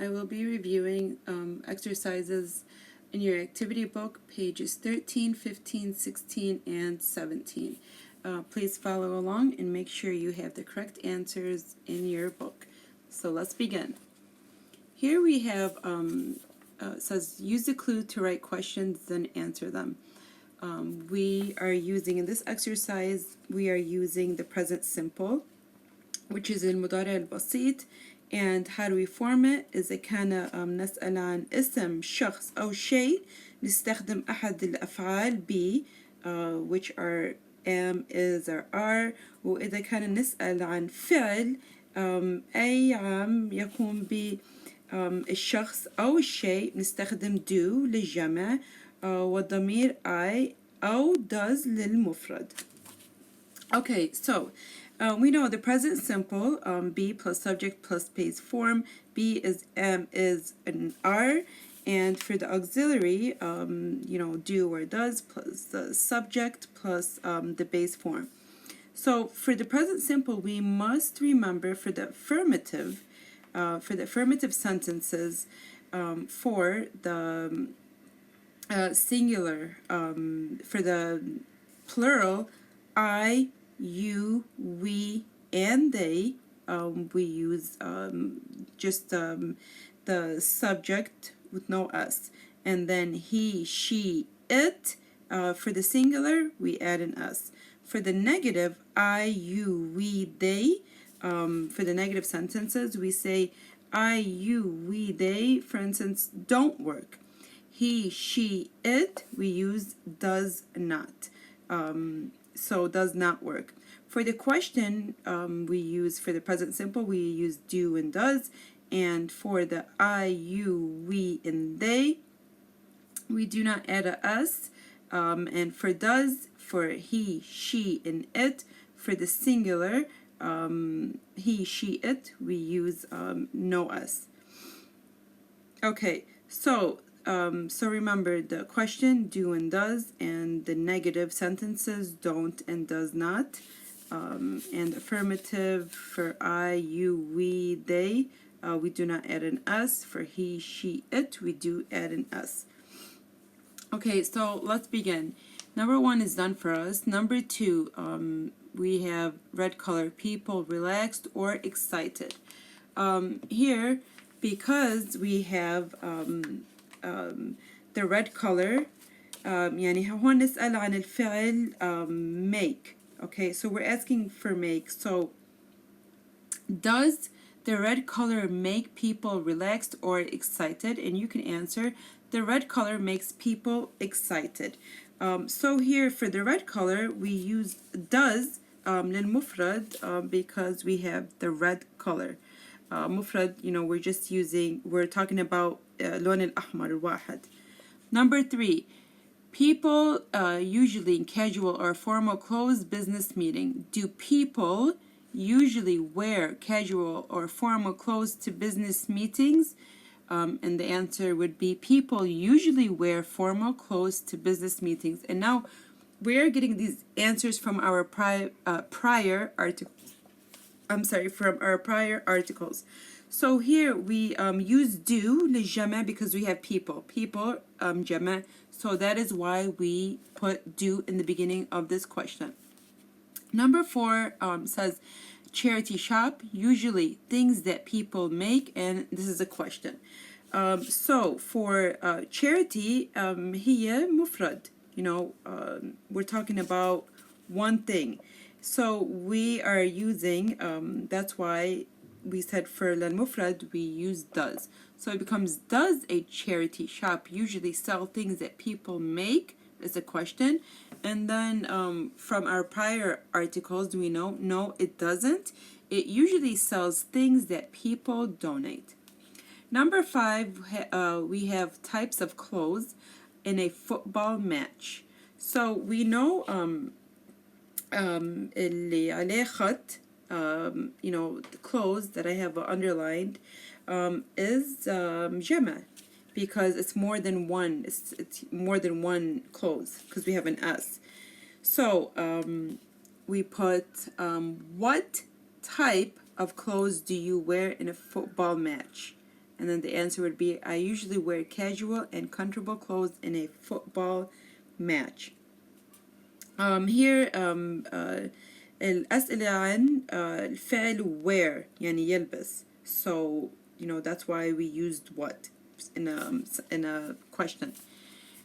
I will be reviewing exercises in your activity book, pages 13, 15, 16, and 17. Please follow along and make sure you have the correct answers in your book. So let's begin. Here we have, it says, use the clue to write questions, then answer them. We are using, in this exercise, we are using the present simple, which is المضارع البسيط. And how do we form it? إذا كان نسأل عن اسم شخص أو شيء نستخدم أحد الأفعال be, which are am, is, or are. وإذا كان نسأل عن فعل أي عام يقوم ب الشخص أو الشيء نستخدم do للجمع والضمير I أو does للمفرد. Okay, so we know the present simple, be plus subject plus base form. Be is am, is, and are. And for the auxiliary, do or does plus the subject plus the base form. So for the present simple, we must remember for the affirmative sentences, for the singular, for the plural, I, you, we, and they, we use just the subject with no s. And then he, she, it, for the singular, we add an s. For the negative, I, you, we, they, for the negative sentences, we say I, you, we, they, for instance, don't work. He, she, it, we use does not. So does not work. For the question, we use, for the present simple, we use do and does. And for the I, you, we, and they, we do not add a s. And for does, for he, she, and it, for the singular, he, she, it, we use no s. Okay, so remember the question, do and does, and the negative sentences, don't and does not. And affirmative for I, you, we, they, we do not add an s. For he, she, it, we do add an s. Okay, so let's begin. Number 1 is done for us. Number 2, we have red color, people relaxed or excited. Here, because we have the red color, يعني هون نسأل عن الفعل make. Okay, so we're asking for make. So does the red color make people relaxed or excited? And you can answer, the red color makes people excited. So here for the red color, we use does للمفرد because we have the red color. مفرد, we're talking about اللون الأحمر الواحد. Number 3, people usually in casual or formal clothes business meeting. Do people usually wear casual or formal clothes to business meetings? And the answer would be people usually wear formal clothes to business meetings. And now we're getting these answers from our prior articles. So here we use do للجمع because we have people جمع. So that is why we put do in the beginning of this question. Number 4 says charity shop, usually things that people make, and this is a question. So for charity, هي مفرد, we're talking about one thing. So we are using, that's why we said for للمفرد we use does. So it becomes, does a charity shop usually sell things that people make, is a question. And then from our prior articles, we know, no, it doesn't. It usually sells things that people donate. Number 5, we have types of clothes in a football match. So we know اللي عليه خط, the clothes that I have underlined is جمع because it's more than one. It's more than one clothes because we have an S. So we put what type of clothes do you wear in a football match? And then the answer would be, I usually wear casual and comfortable clothes in a football match. Here الأسئلة عن الفعل wear يعني يلبس. So that's why we used what in a question.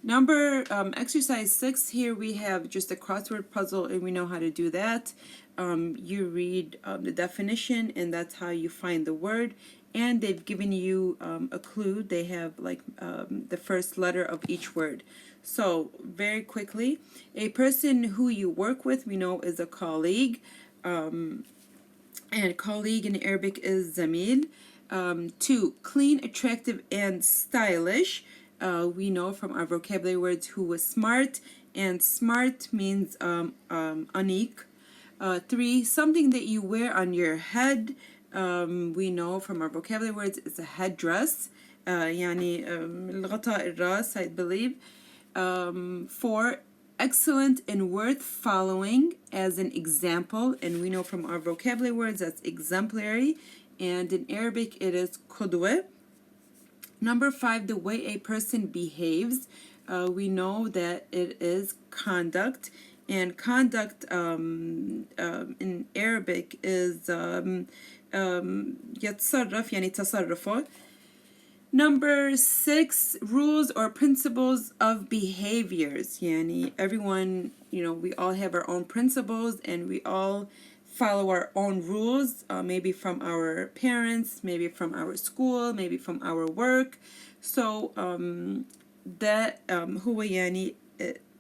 Number exercise 6, here we have just a crossword puzzle and we know how to do that. You read the definition and that's how you find the word, and they've given you a clue. They have like the first letter of each word. So very quickly, a person who you work with we know is a colleague, and colleague in Arabic is zamil. 2, clean, attractive, and stylish. We know from our vocabulary words who was smart, and smart means unique. 3, something that you wear on your head. We know from our vocabulary words it's a headdress. يعني الغطاء الراس, I believe. 4, excellent and worth following as an example, and we know from our vocabulary words that's exemplary, and in Arabic it is qudwa. Number 5, the way a person behaves. We know that it is conduct, and conduct in Arabic is يتصرف يعني تصرفه. Number 6, rules or principles of behaviors. Yani everyone, we all have our own principles and we all follow our own rules, maybe from our parents, maybe from our school, maybe from our work. So that هو يعني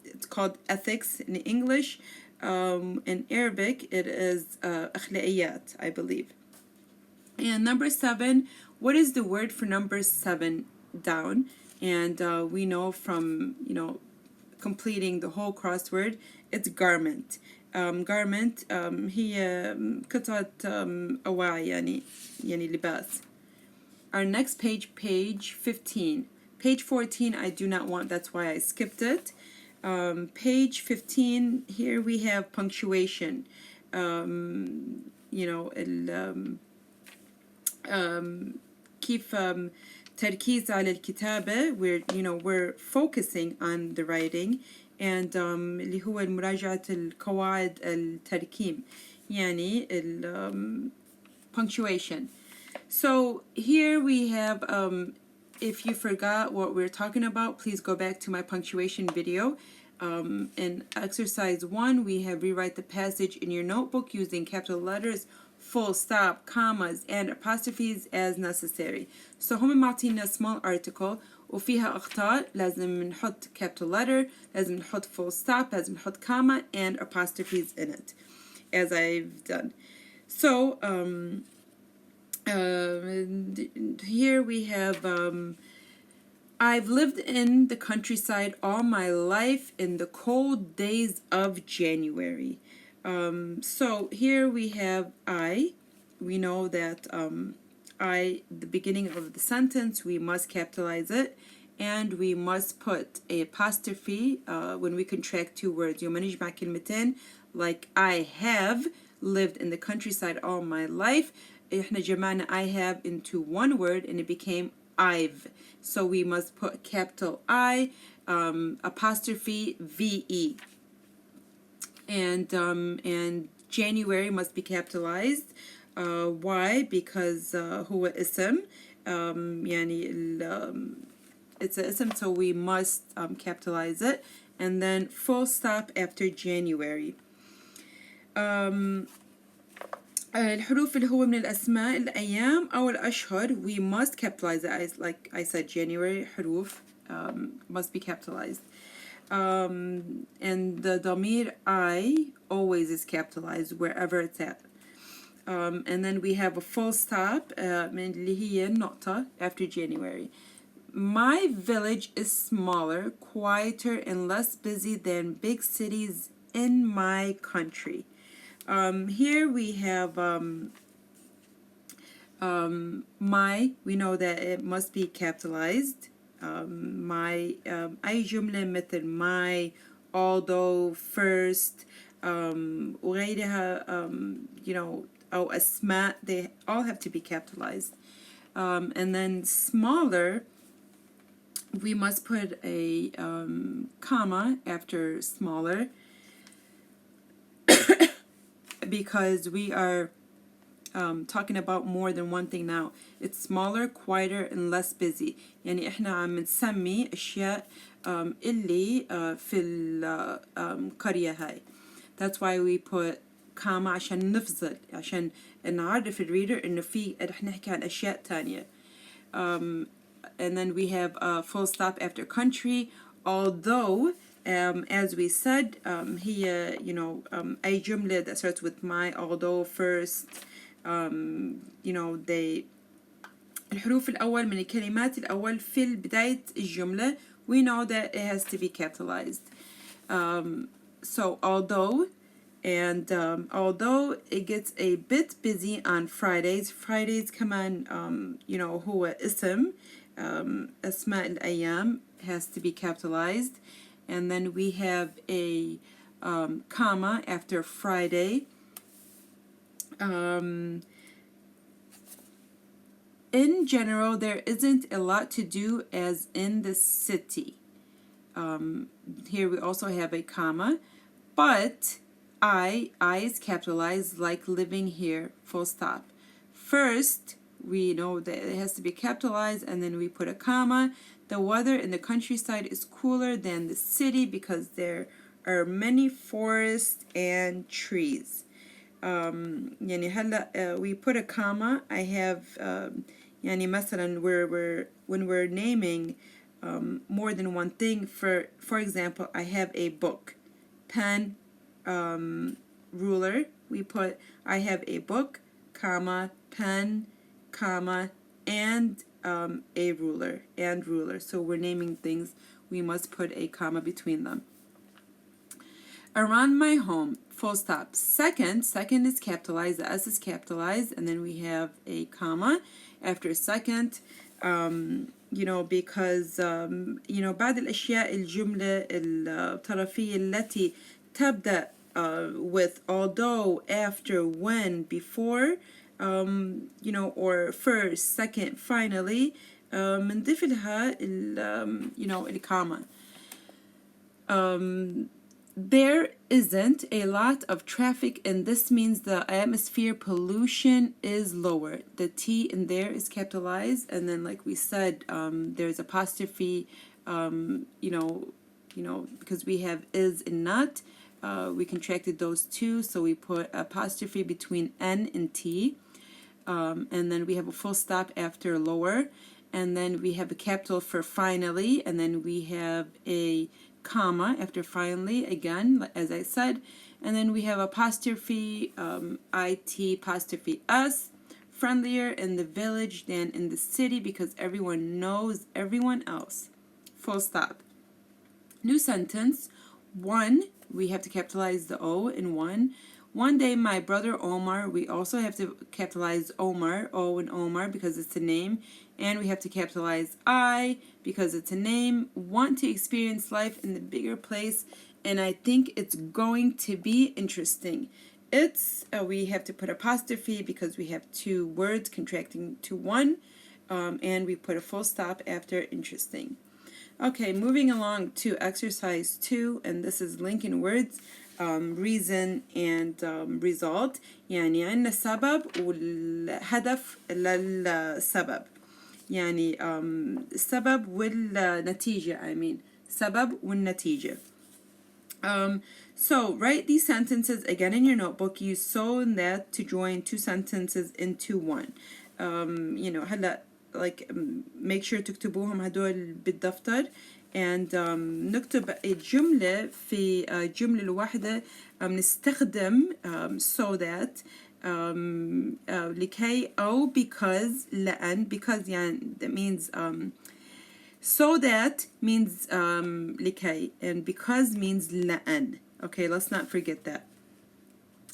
it's called ethics in English. In Arabic it is أخلاقيات, I believe. And number 7, what is the word for number 7 down? And we know from completing the whole crossword, it's garment. Garment هي قطعة أواعي يعني لباس. Our next page 15. Page 14 I do not want, that's why I skipped it. Page 15, here we have punctuation. كيف تركيز على الكتابة, we're focusing on the writing, and اللي هو مراجعة القواعد التركيم يعني punctuation. So here we have, if you forgot what we're talking about, please go back to my punctuation video. In exercise 1, we have rewrite the passage in your notebook using capital letters, full stop, commas, and apostrophes as necessary. So هم معطينا small article وفيها أخطاء، لازم نحط capital letter، لازم نحط full stop، لازم نحط comma and apostrophes in it, as I've done. So here we have I've lived in the countryside all my life in the cold days of January. So here we have I. We know that I, the beginning of the sentence, we must capitalize it, and we must put a apostrophe when we contract two words. يوم نجمع كلمتين, like I have lived in the countryside all my life. احنا جمعنا I have into one word and it became I've. So we must put capital I, apostrophe VE. And January must be capitalized. Why? Because هو اسم, يعني it's an ism, so we must capitalize it. And then full stop after January. الحروف اللي هو من الأسماء الأيام أو الأشهر, we must capitalize it. Like I said, January حروف must be capitalized. And the ضمير I always is capitalized wherever it's at. And then we have a full stop اللي هي نقطة after January. My village is smaller, quieter, and less busy than big cities in my country. Here we have my, we know that it must be capitalized. My أي جملة مثل my, although, first, وغيرها, أو أسماء, they all have to be capitalized. and then smaller, we must put a comma after smaller because we are talking about more than one thing now. It's smaller, quieter, and less busy. يعني احنا عم نسمي اشياء اللي في القرية هاي. That's why we put comma عشان نفصل، عشان نعرف الريدر انه في رح نحكي عن اشياء تانية. And then we have a full stop after country, although as we said, هي أي جملة that starts with my, although, first, they الحروف الأول من الكلمات الأول في بداية الجملة, we know that it has to be capitalized. So although, and although it gets a bit busy on Fridays كمان هو اسم, أسماء الأيام has to be capitalized. And then we have a comma after Friday. In general, there isn't a lot to do as in the city. Here we also have a comma, but I is capitalized like living here, full stop. First, we know that it has to be capitalized, and then we put a comma. The weather in the countryside is cooler than the city because there are many forests and trees. يعني هلا we put a comma. I have يعني مثلا when we're naming more than one thing, for example, I have a book, pen, ruler. We put I have a book, comma, pen, comma, and a ruler, and ruler. So we're naming things, we must put a comma between them. Around my home, full stop. Second is capitalized, the S is capitalized, and then we have a comma after second, because بعض الأشياء الجملة الطرفية التي تبدأ with although, after, when, before, or first, second, finally, بنضيف لها الكوما. There isn't a lot of traffic, and this means the atmosphere pollution is lower. The T in there is capitalized, and then like we said, there's apostrophe, because we have is and not. We contracted those two, so we put apostrophe between N and T. And then we have a full stop after lower, and then we have a capital for finally, and then we have a comma after finally, again, as I said, and then we have apostrophe, IT apostrophe S, friendlier in the village than in the city because everyone knows everyone else. Full stop. New sentence. One, we have to capitalize the O in one. One day, my brother Omar, we also have to capitalize Omar, O and Omar, because it's a name. And we have to capitalize I, because it's a name. Want to experience life in the bigger place, and I think it's going to be interesting. It's, we have to put apostrophe because we have two words contracting to one. And we put a full stop after interesting. Okay, moving along to exercise 2, and this is linking words, reason and result. يعني عندنا سبب والهدف للسبب. يعني السبب والنتيجة, سبب والنتيجة. So write these sentences again in your notebook. Use so and that to join two sentences into one. هلا like make sure تكتبوهم هدول بالدفتر, and نكتب الجملة في الجملة الواحدة نستخدم so that لكي أو because لأن, because يعني that means so that means لكي, and because means لأن. Okay, let's not forget that.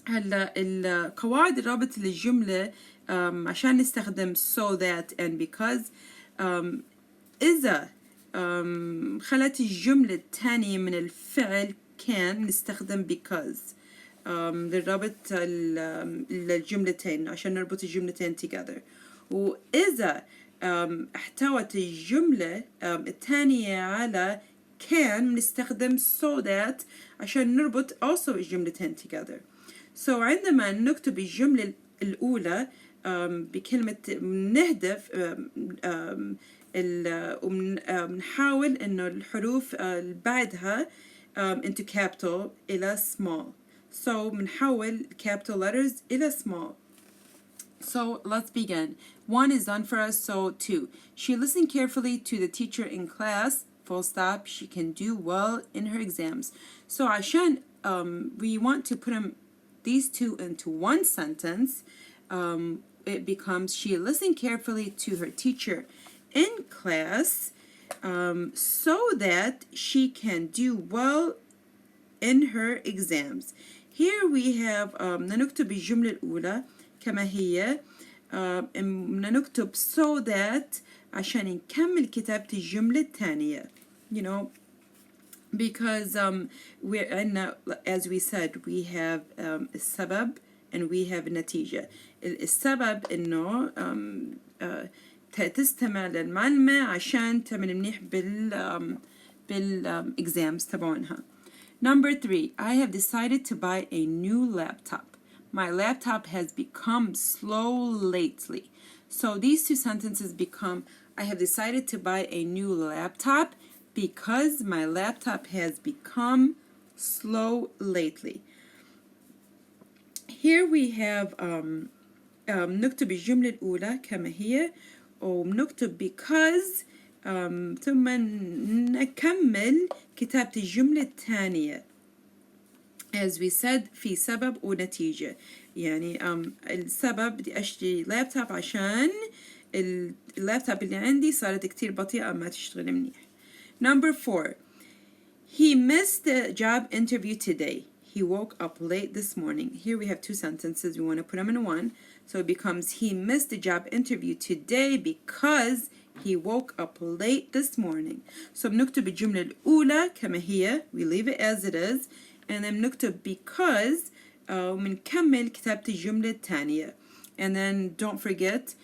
هلا القواعد الرابط للجملة عشان نستخدم so that and because, إذا خلت الجملة الثانية من الفعل كان نستخدم because للربط الجملتين عشان نربط الجملتين together. وإذا احتوت الجملة الثانية على كان بنستخدم so that عشان نربط also الجملتين together. So عندما نكتب الجملة الأولى بكلمة نهدف ونحاول إنه الحروف بعدها into capital إلى small. So بنحول capital letters إلى small. So let's begin. 1 is done for us, so 2. She listened carefully to the teacher in class. Full stop. She can do well in her exams. So عشان we want to put these two into one sentence, it becomes she listened carefully to her teacher in class so that she can do well in her exams. Here we have نكتب الجملة الأولى كما هي نكتب so that عشان نكمل كتابة الجملة الثانية. You know, because as we said, we have السبب and we have النتيجة. السبب إنه تستمع للمعلمة عشان تعمل منيح exams تبعونها. Number 3, I have decided to buy a new laptop. My laptop has become slow lately. So these two sentences become, I have decided to buy a new laptop because my laptop has become slow lately. Here we have نكتب الجملة الأولى كما هي ونكتب because ثم نكمل كتابة الجملة الثانية. As we said في سبب ونتيجة. يعني السبب بدي أشتري لابتوب عشان اللابتوب اللي عندي صارت كتير بطيئة ما تشتغل منيح. Number 4. He missed the job interview today. He woke up late this morning. Here we have two sentences. We want to put them in one. So it becomes he missed the job interview today because he woke up late this morning. So بنكتب الجملة الأولى كما هي. We leave it as it is. And then بنكتب because ومنكمل كتابة الجملة الثانية. And then don't forget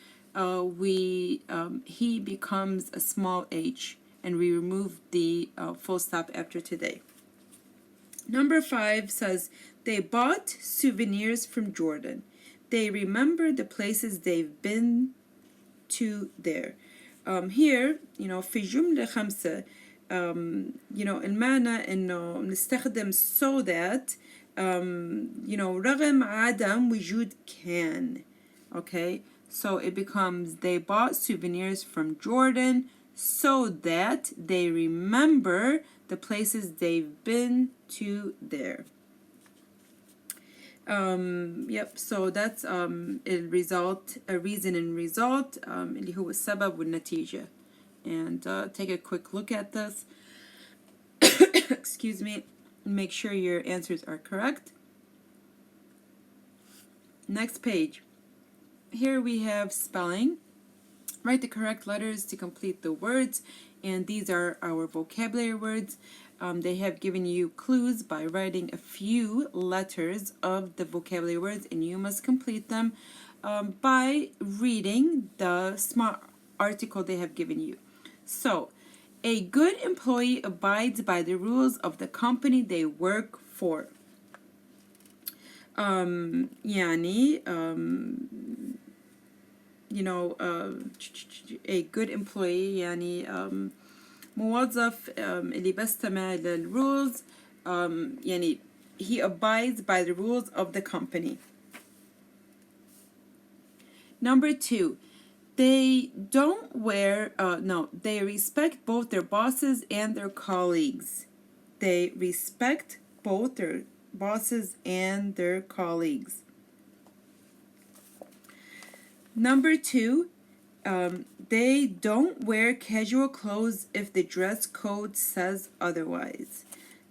he becomes a small h. And we remove the full stop after today. Number 5 says, they bought souvenirs from Jordan. They remember the places they've been to there. Here, you know, في جملة 5, you know, المعنى إنه نستخدم so that, you know, رغم عدم وجود كان. Okay, so it becomes they bought souvenirs from Jordan so that they remember the places they've been to there. Yep, so that's a reason and result اللي هو السبب والنتيجة. And take a quick look at this. Excuse me. Make sure your answers are correct. Next page. Here we have spelling. Write the correct letters to complete the words, and these are our vocabulary words. They have given you clues by writing a few letters of the vocabulary words, and you must complete them by reading the smart article they have given you. So, a good employee abides by the rules of the company they work for. يعني you know, a good employee يعني موظف اللي بيستمع للrules يعني he abides by the rules of the company. Number 2, they don't wear they respect both their bosses and their colleagues. They respect both their bosses and their colleagues. Number 2, they don't wear casual clothes if the dress code says otherwise.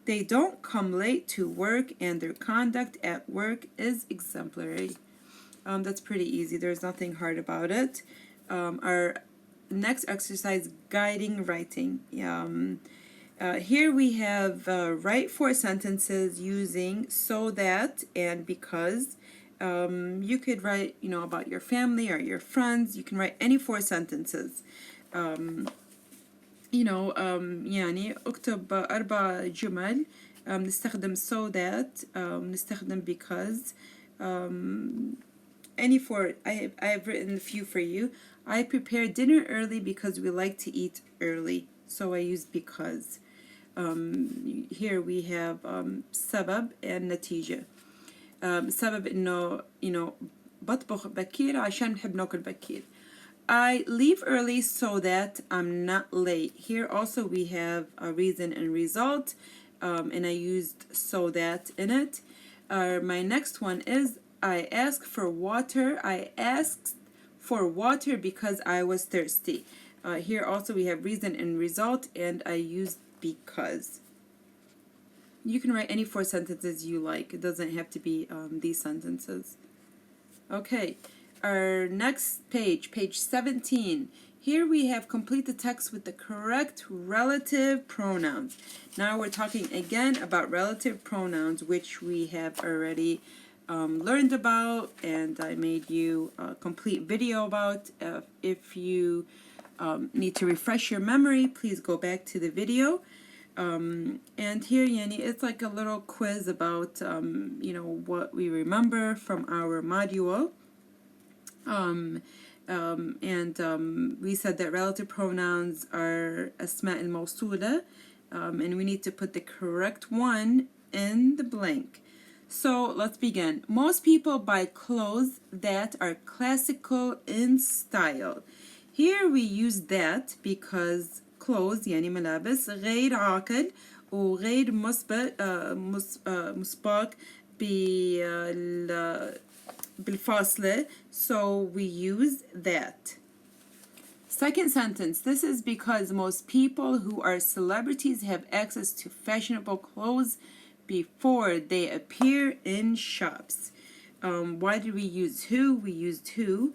They don't come late to work and their conduct at work is exemplary. That's pretty easy. There's nothing hard about it. Our next exercise, guiding writing. Here we have write 4 sentences using so that and because. You could write, about your family or your friends. You can write any 4 sentences. يعني اكتب 4 جمل. نستخدم so that. نستخدم because. Any 4. I've written a few for you. I prepare dinner early because we like to eat early. So I use because. Here we have سبب and نتيجة. سبب إنه بطبخ بكير عشان نحب ناكل بكير. I leave early so that I'm not late. Here also we have a reason and result, and I used so that in it. My next one is I asked for water. I asked for water because I was thirsty. Here also we have reason and result, and I used because. You can write any 4 sentences you like. It doesn't have to be these sentences. Okay, our next page, page 17. Here we have complete the text with the correct relative pronouns. Now we're talking again about relative pronouns, which we have already learned about, and I made you a complete video about. If you need to refresh your memory, please go back to the video. And here, Yani, it's like a little quiz about, what we remember from our module. We said that relative pronouns are أسماء الموصولة, and we need to put the correct one in the blank. So let's begin. Most people buy clothes that are classical in style. Here we use that because clothes يعني ملابس غير عاقل وغير مسبق بالفاصلة, so we use that. Second sentence, this is because most people who are celebrities have access to fashionable clothes before they appear in shops. Why did we use who? We used who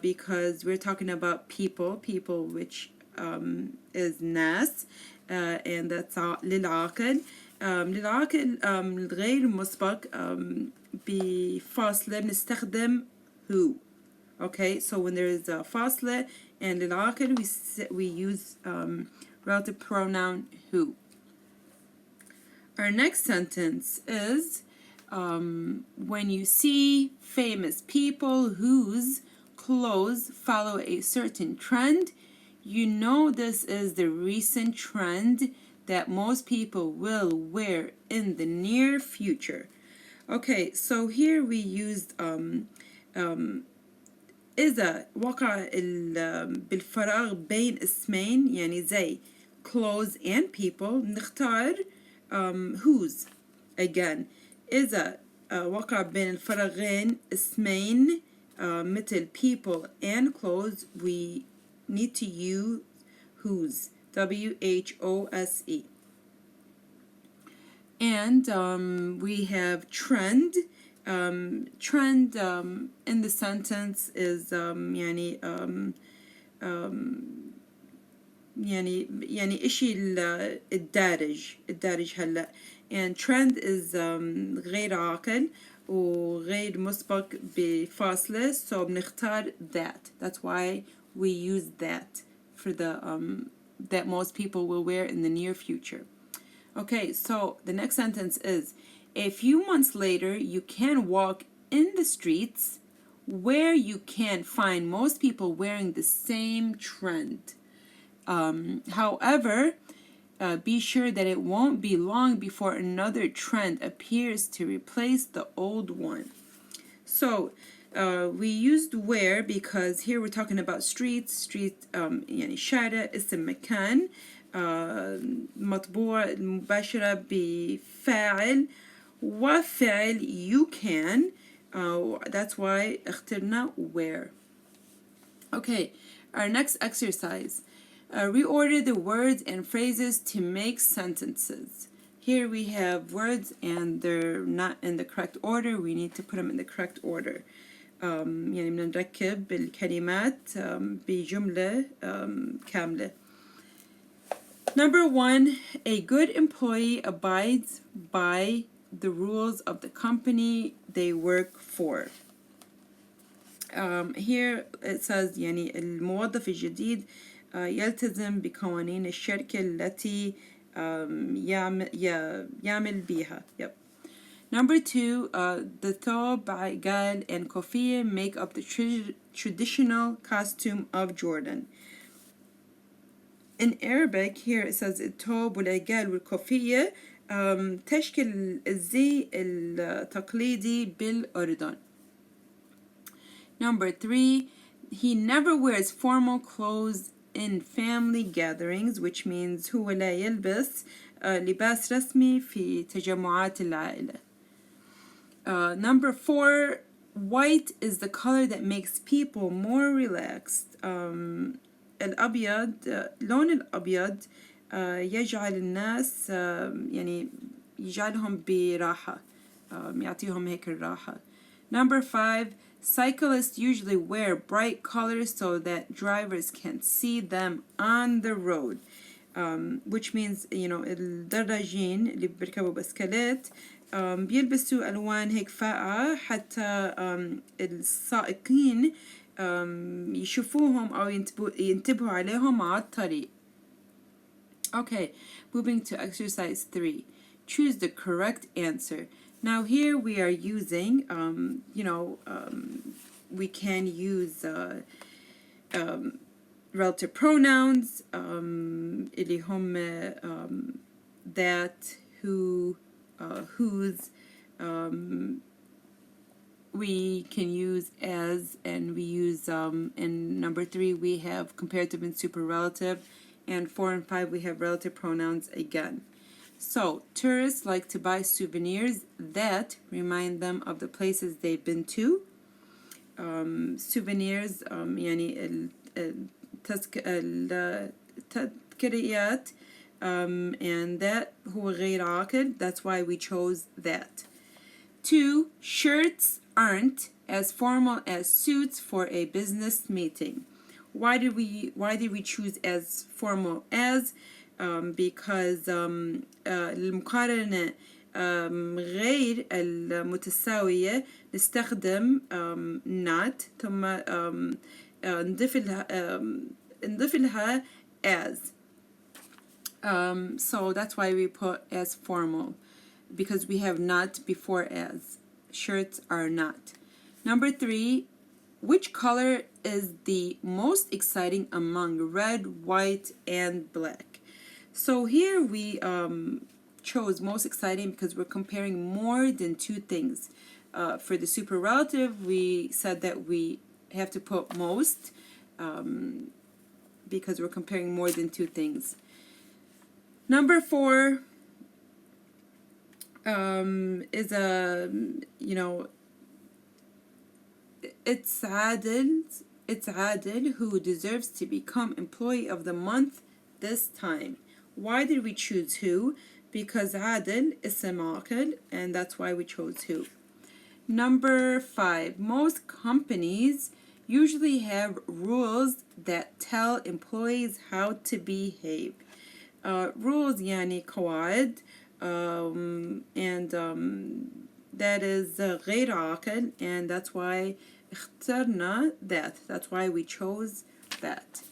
because we're talking about people which is ناس, and that's للعاقل. للعاقل الغير مسبق بفاصلة بنستخدم who. Okay, so when there is a فاصلة and للعاقل we use relative pronoun who. Our next sentence is when you see famous people whose clothes follow a certain trend, you know this is the recent trend that most people will wear in the near future. Okay, so here we used إذا وقع بالفراغ بين اسمين يعني زي clothes and people نختار whose. Again, إذا وقع بين الفراغين اسمين مثل people and clothes, we need to use whose. WHOSE. And we have trend. Trend in the sentence is يعني إشي الدارج هلا, and trend is غير عاقل وغير مسبق بفاصلة, so بنختار that. That's why we use that for the that most people will wear in the near future. Okay, so the next sentence is a few months later you can walk in the streets where you can find most people wearing the same trend. However, be sure that it won't be long before another trend appears to replace the old one. So we used where because here we're talking about streets. يعني شارع اسم مكان مطبوع مباشرة بفاعل وفعل you can. That's why اخترنا where. Okay, our next exercise. Reorder the words and phrases to make sentences. Here we have words and they're not in the correct order. We need to put them in the correct order. يعني بنركب الكلمات بجملة كاملة. Number 1, a good employee abides by the rules of the company they work for. Here it says يعني الموظف الجديد يلتزم بقوانين الشركة التي يعمل بها. Yep. Number 2, the ثوب عقال and كوفية make up the traditional costume of Jordan. In Arabic, here it says الثوب والعقال والكوفية تشكل الزي التقليدي بالأردن. Number 3, he never wears formal clothes in family gatherings, which means هو لا يلبس لباس رسمي في تجمعات العائلة. Number 4, white is the color that makes people more relaxed. الأبيض لون الأبيض يجعل الناس يعني يجعلهم براحة يعطيهم هيك الراحة. Number 5, cyclists usually wear bright colors so that drivers can see them on the road, which means الدراجين اللي بيركبوا بسكليت بيلبسوا ألوان هيك فاقعة حتى السائقين يشوفوهم أو ينتبهوا عليهم على الطريق. Okay, moving to exercise 3. Choose the correct answer. Now here we are using, we can use relative pronouns, اللي هم that, who, whose. We can use as, and we use, in number 3 we have comparative and superlative, and 4 and 5 we have relative pronouns again. So, tourists like to buy souvenirs that remind them of the places they've been to. Souvenirs يعني التذكاريات and that هو غير عاقل, that's why we chose that. 2, shirts aren't as formal as suits for a business meeting. Why did we choose as formal as? Because المقارنة غير المتساوية نستخدم not ثم نضيف لها as. So that's why we put as formal, because we have not before as. Shirts are not. Number 3, which color is the most exciting among red, white, and black? So here we chose most exciting because we're comparing more than 2 things. For the superlative, we said that we have to put most because we're comparing more than 2 things. Number 4 is it's Adil who deserves to become Employee of the Month this time. Why did we choose who? Because Adil is عاقل, and that's why we chose who. Number 5, most companies usually have rules that tell employees how to behave. Rules يعني قواعد, and that is غير عاقل, and that's why اخترنا that. That's why we chose that.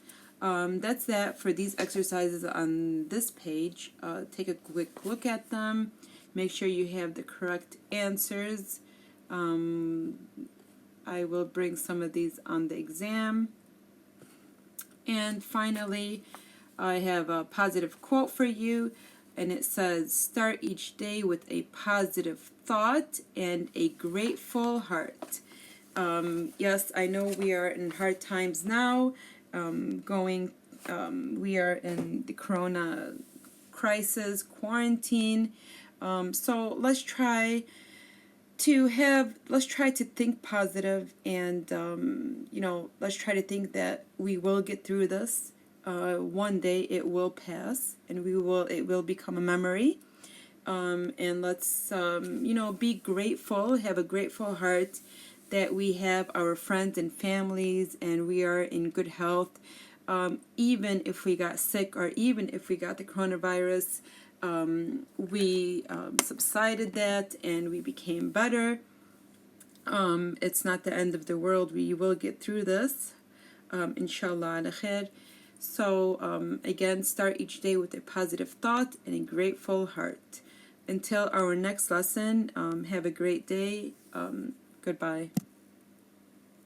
That's that for these exercises on this page. Take a quick look at them. Make sure you have the correct answers. I will bring some of these on the exam. And finally, I have a positive quote for you, and it says, start each day with a positive thought and a grateful heart. Yes, I know we are in hard times now. We are in the corona crisis, quarantine. So let's try to think positive, and let's try to think that we will get through this. One day it will pass, and it will become a memory. And let's be grateful, have a grateful heart that we have our friends and families, and we are in good health. Even if we got sick, or even if we got the coronavirus, we subsided that and we became better. It's not the end of the world. We will get through this. Inshallah ala khair. So again, start each day with a positive thought and a grateful heart. Until our next lesson, have a great day. Goodbye.